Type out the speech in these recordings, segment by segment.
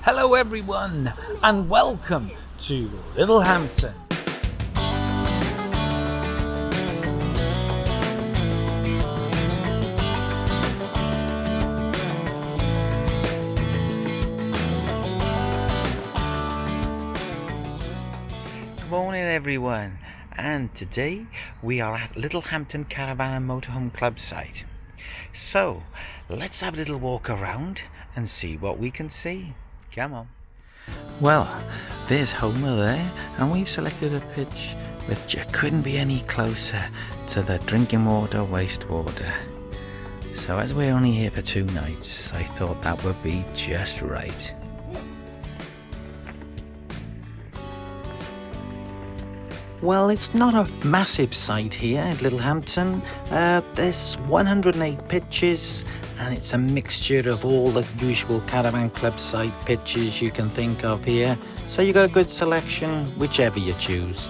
Hello everyone and welcome to Littlehampton. Good morning everyone, and today we are at Littlehampton Caravan and Motorhome Club site. So let's have a little walk around and see what we can see. Come on. Well, there's Homer there, and we've selected a pitch which couldn't be any closer to the drinking water, wastewater. So as we're only here for 2 nights, I thought that would be just right. Well, it's not a massive site here at Littlehampton. There's 108 pitches, and it's a mixture of all the usual caravan club site pitches you can think of here. So you got a good selection, whichever you choose.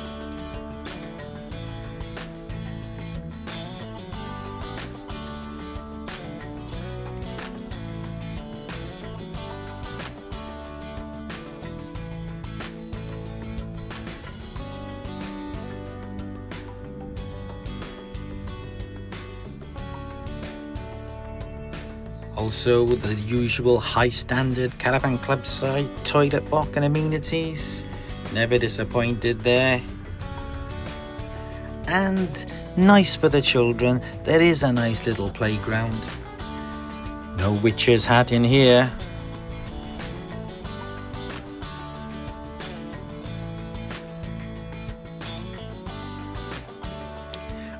Also the usual high standard caravan club site toilet block and amenities. Never disappointed there. And nice for the children, there is a nice little playground. No witch's hat in here.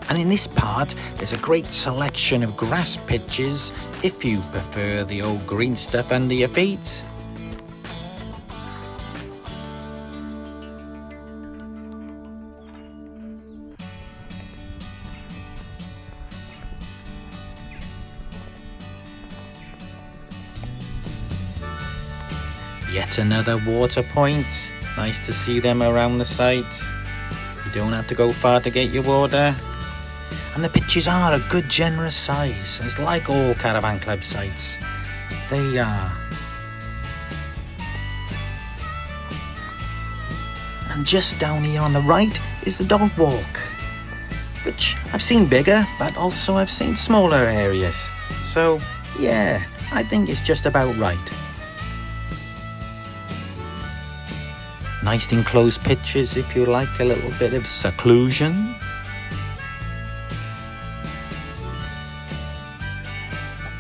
And in this part, there's a great selection of grass pitches if you prefer the old green stuff under your feet. Yet another water point. Nice to see them around the site. You don't have to go far to get your water. And the pitches are a good generous size, as like all caravan club sites, they are. And just down here on the right is the dog walk, which I've seen bigger, but also I've seen smaller areas. So yeah, I think it's just about right. Nice enclosed pitches if you like a little bit of seclusion.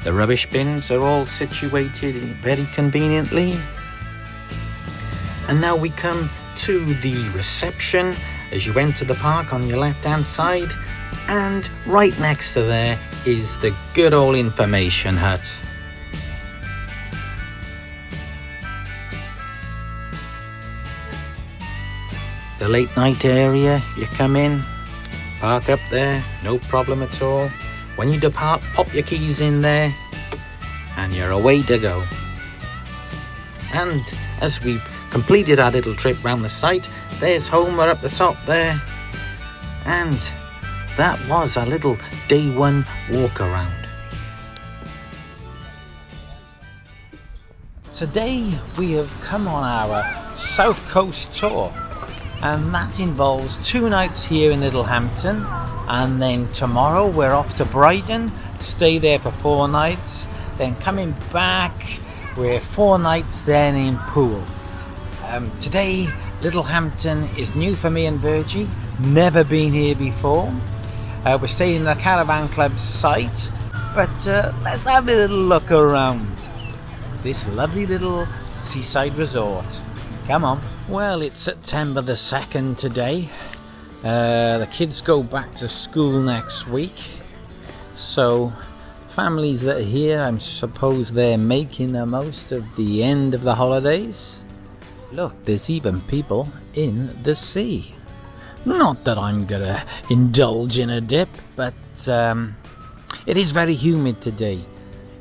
The rubbish bins are all situated very conveniently. And now we come to the reception as you enter the park on your left hand side, and right next to there is the good old information hut. The late night area, you come in, park up there, no problem at all. When you depart, pop your keys in there and you're away to go. And as we've completed our little trip round the site, there's Homer up the top there. And that was our little day 1 walk around. Today we have come on our South Coast tour, and that involves 2 nights here in Littlehampton. And then tomorrow we're off to Brighton, stay there for 4 nights, then coming back, we're 4 nights then in Poole. Today, Littlehampton is new for me and Virgie, never been here before. We're staying in the Caravan Club site, but let's have a little look around this lovely little seaside resort. Come on. Well, it's September the 2nd today. The kids go back to school next week, so families that are here, I suppose they're making the most of the end of the holidays. Look, there's even people in the sea. Not that I'm gonna indulge in a dip, but it is very humid today.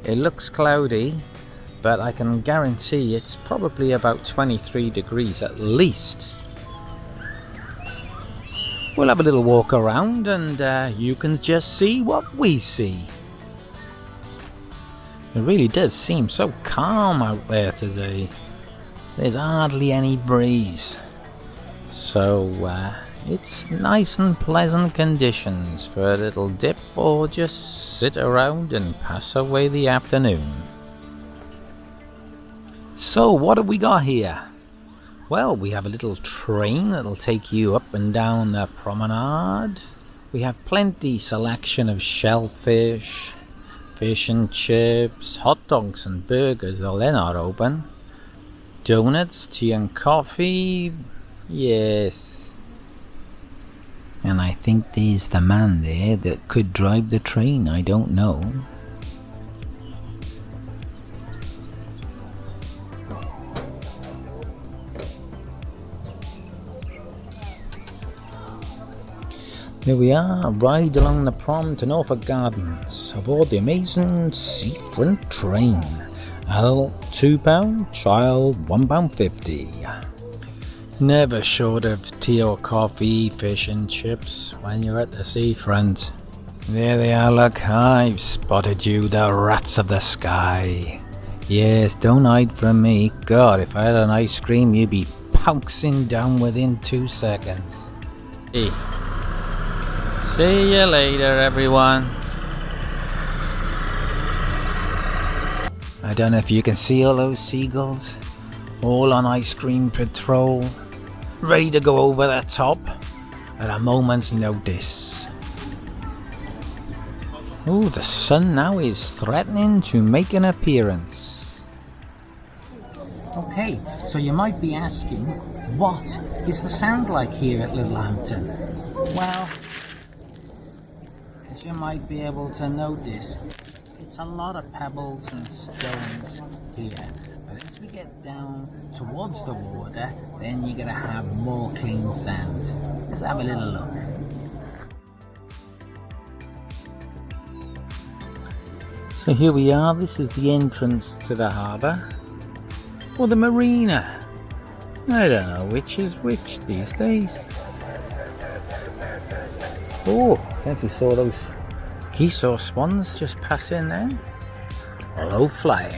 It looks cloudy, but I can guarantee it's probably about 23 degrees at least. We'll have a little walk around and you can just see what we see. It really does seem so calm out there today. there's hardly any breeze. So it's nice and pleasant conditions for a little dip or just sit around and pass away the afternoon. So what have we got here? Well, we have a little train that'll take you up and down the promenade. We have plenty selection of shellfish, fish and chips, hot dogs and burgers, though they're not open. Donuts, tea and coffee, yes. And I think there's the man there that could drive the train, I don't know. Here we are, ride along the prom to Norfolk Gardens aboard the amazing Seafront train. Adult £2, child £1.50. Never short of tea or coffee, fish and chips when you're at the seafront. There they are, look, I've spotted you, the rats of the sky. Yes, don't hide from me. God, if I had an ice cream, you'd be pouncing down within 2 seconds. Hey. See you later, everyone. I don't know if you can see all those seagulls, all on ice cream patrol, ready to go over the top at a moment's notice. Oh, the sun now is threatening to make an appearance. Okay, so you might be asking, what is the sound like here at Littlehampton? Well, as you might be able to notice, it's a lot of pebbles and stones here. But as we get down towards the water, then you're going to have more clean sand. Let's have a little look. So here we are, this is the entrance to the harbour, or the Marina. I don't know which is which these days. Oh, I think we saw those geese or swans just pass in then. Low flying.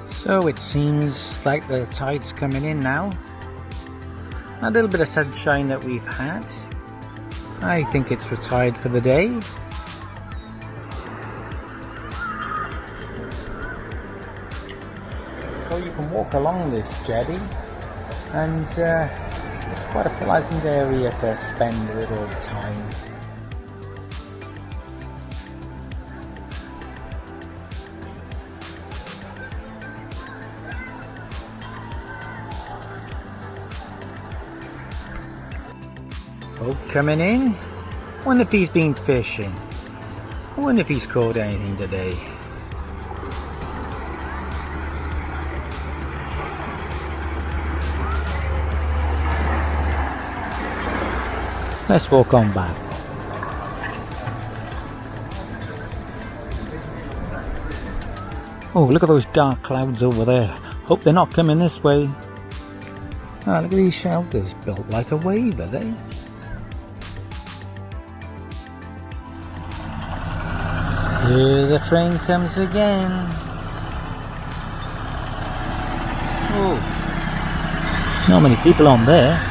So it seems like the tide's coming in now. A little bit of sunshine that we've had. I think it's retired for the day. So you can walk along this jetty, and it's quite a pleasant area to spend a little time. Oh, coming in. Wonder if he's been fishing. I wonder if he's caught anything today. Let's walk on back. Oh, look at those dark clouds over there. Hope they're not coming this way. Ah, look at these shelters built like a wave, are they? Here the train comes again. Oh, not many people on there.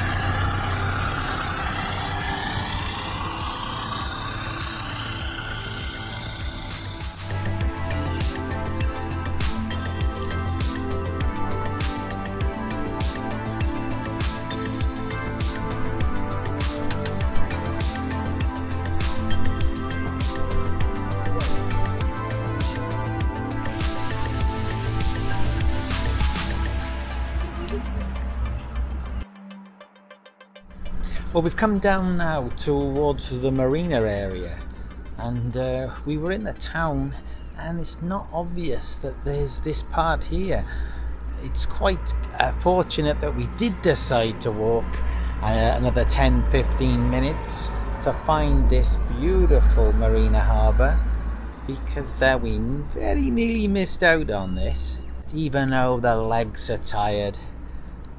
Well, we've come down now towards the Marina area, and we were in the town, and it's not obvious that there's this part here. It's quite fortunate that we did decide to walk another 10-15 minutes to find this beautiful Marina harbour, because we very nearly missed out on this, even though the legs are tired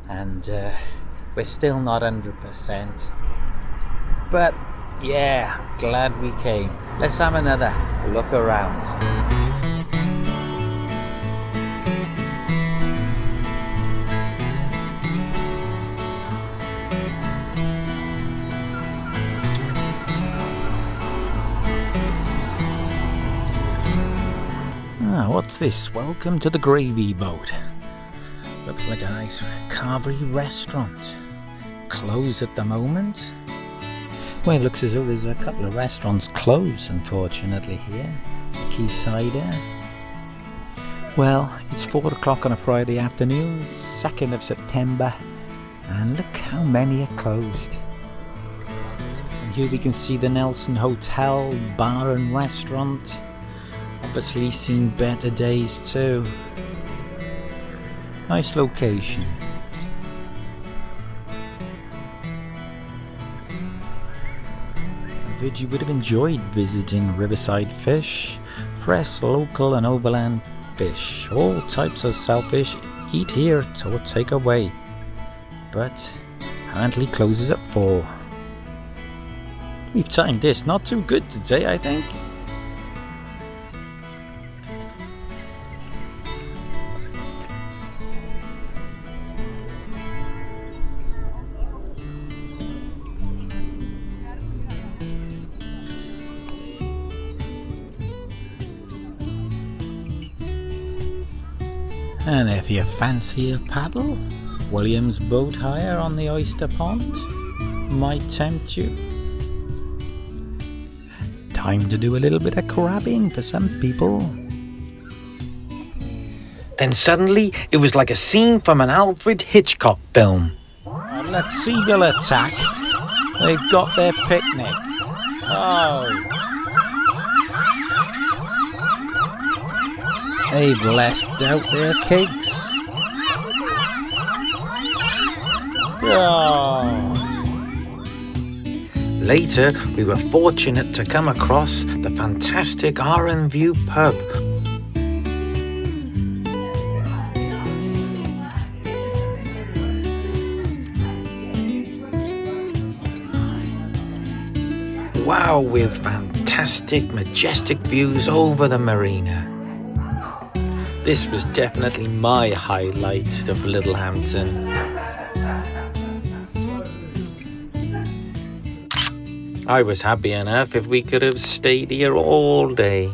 and we're still not 100%. But yeah, glad we came. Let's have another look around. Ah, what's this? Welcome to the gravy boat. Looks like a nice carvery restaurant. Closed at the moment. Well, it looks as though there's a couple of restaurants closed, unfortunately, here. Quaysider. Well, it's 4 o'clock on a Friday afternoon, 2nd of September, and look how many are closed. And here we can see the Nelson Hotel, bar and restaurant. Obviously seen better days too. Nice location. You would have enjoyed visiting Riverside Fish, fresh, local and overland fish. All types of shellfish eat here or take away, but apparently closes at 4. We've timed this not too good today, I think. And if you fancy a paddle, William's boat hire on the Oyster Pond might tempt you. Time to do a little bit of crabbing for some people. Then suddenly it was like a scene from an Alfred Hitchcock film. Let seagull attack. They've got their picnic. Oh. They've left out their cakes. Oh. Later, we were fortunate to come across the fantastic R&View pub. Wow, with fantastic, majestic views over the marina. This was definitely my highlight of Littlehampton. I was happy enough if we could have stayed here all day.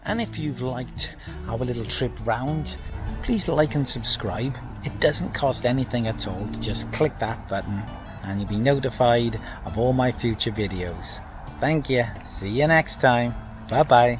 And if you've liked our little trip round, please like and subscribe. It doesn't cost anything at all to just click that button and you'll be notified of all my future videos. Thank you. See you next time. Bye bye.